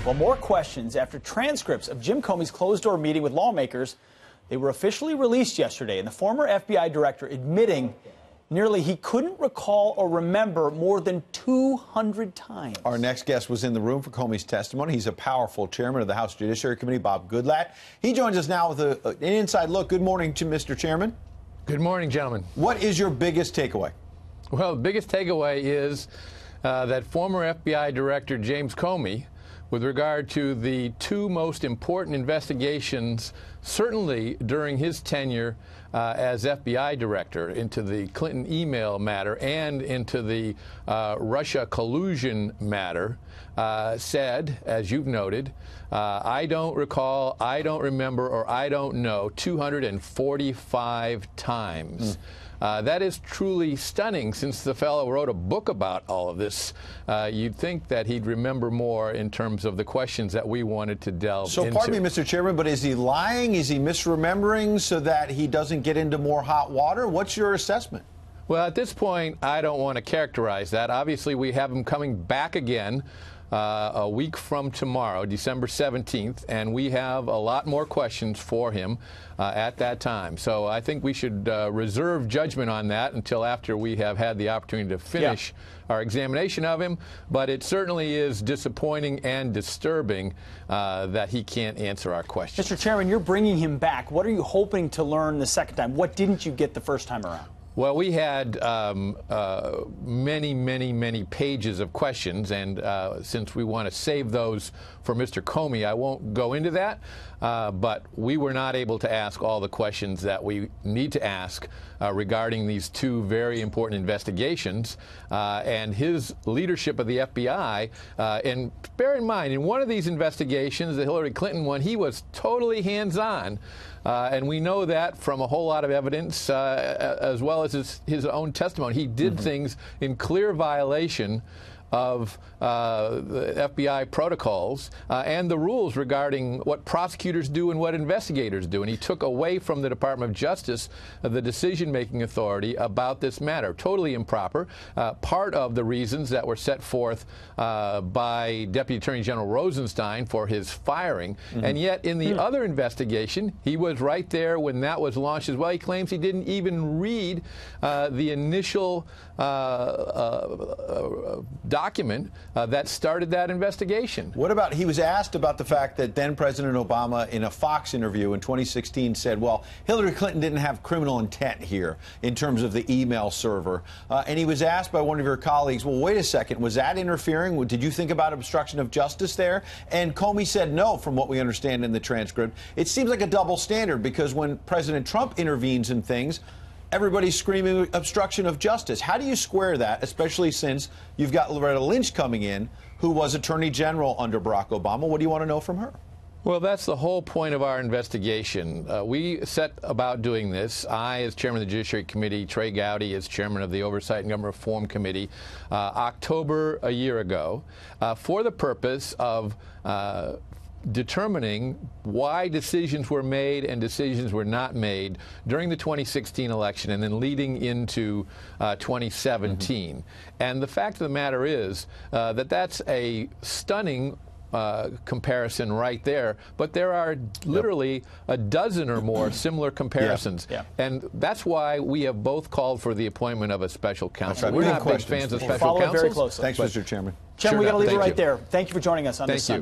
Well, more questions after transcripts of Jim Comey's closed-door meeting with lawmakers. They were officially released yesterday, and the former FBI director admitting nearly he couldn't recall or remember more than 200 times. Our next guest was in the room for Comey's testimony. He's a powerful chairman of the House Judiciary Committee, Bob Goodlatte. He joins us now with an inside look. Good morning to Mr. Chairman. Good morning, gentlemen. What is your biggest takeaway? Well, the biggest takeaway is that former FBI Director James Comey, with regard to the two most important investigations, certainly during his tenure as FBI director, into the Clinton email matter and into the Russia collusion matter, said, as you've noted, I don't recall, I don't remember, or I don't know 245 times. That is truly stunning. Since the fellow wrote a book about all of this, you'd think that he'd remember more in terms of the questions that we wanted to delve into. So pardon me, Mr. Chairman, but is he lying? Is he misremembering so that he doesn't get into more hot water? What's your assessment? Well, at this point, I don't want to characterize that. Obviously, we have him coming back again a week from tomorrow, December 17th, and we have a lot more questions for him at that time. So I think we should reserve judgment on that until after we have had the opportunity to finish our examination of him. But it certainly is disappointing and disturbing that he can't answer our questions. Mr. Chairman, you're bringing him back. What are you hoping to learn the second time? What didn't you get the first time around? Well, we had many pages of questions, and since we want to save those for Mr. Comey, I won't go into that, but we were not able to ask all the questions that we need to ask regarding these two very important investigations, and his leadership of the FBI. And bear in mind, in one of these investigations, the Hillary Clinton one, he was totally hands-on. And we know that from a whole lot of evidence, as well as his own testimony. He did things in clear violation of the FBI protocols and the rules regarding what prosecutors do and what investigators do. And he took away from the Department of Justice the decision-making authority about this matter. Totally improper. Part of the reasons that were set forth by Deputy Attorney General Rosenstein for his firing. And yet in the other investigation, he was right there when that was launched as well. He claims he didn't even read the initial document that started that investigation. What about, he was asked about the fact that then President Obama in a Fox interview in 2016 said, well, Hillary Clinton didn't have criminal intent here in terms of the email server. And he was asked by one of your colleagues, well, wait a second, was that interfering? Did you think about obstruction of justice there? And Comey said no, from what we understand in the transcript. It seems like a double standard, because when President Trump intervenes in things, everybody's screaming obstruction of justice. How do you square that, especially since you've got Loretta Lynch coming in, who was Attorney General under Barack Obama? What do you want to know from her? Well, that's the whole point of our investigation. We set about doing this. I, as chairman of the Judiciary Committee, Trey Gowdy, as chairman of the Oversight and Government Reform Committee, October a year ago, for the purpose of determining why decisions were made and decisions were not made during the 2016 election and then leading into 2017. And the fact of the matter is that that's a stunning comparison right there, but there are literally a dozen or more similar comparisons. And that's why we have both called for the appointment of a special counsel. We're not big fans of special counsels. Very closely. Thanks, Mr. Chairman. Chairman, we got to leave it right there. Thank you for joining us on this Sunday.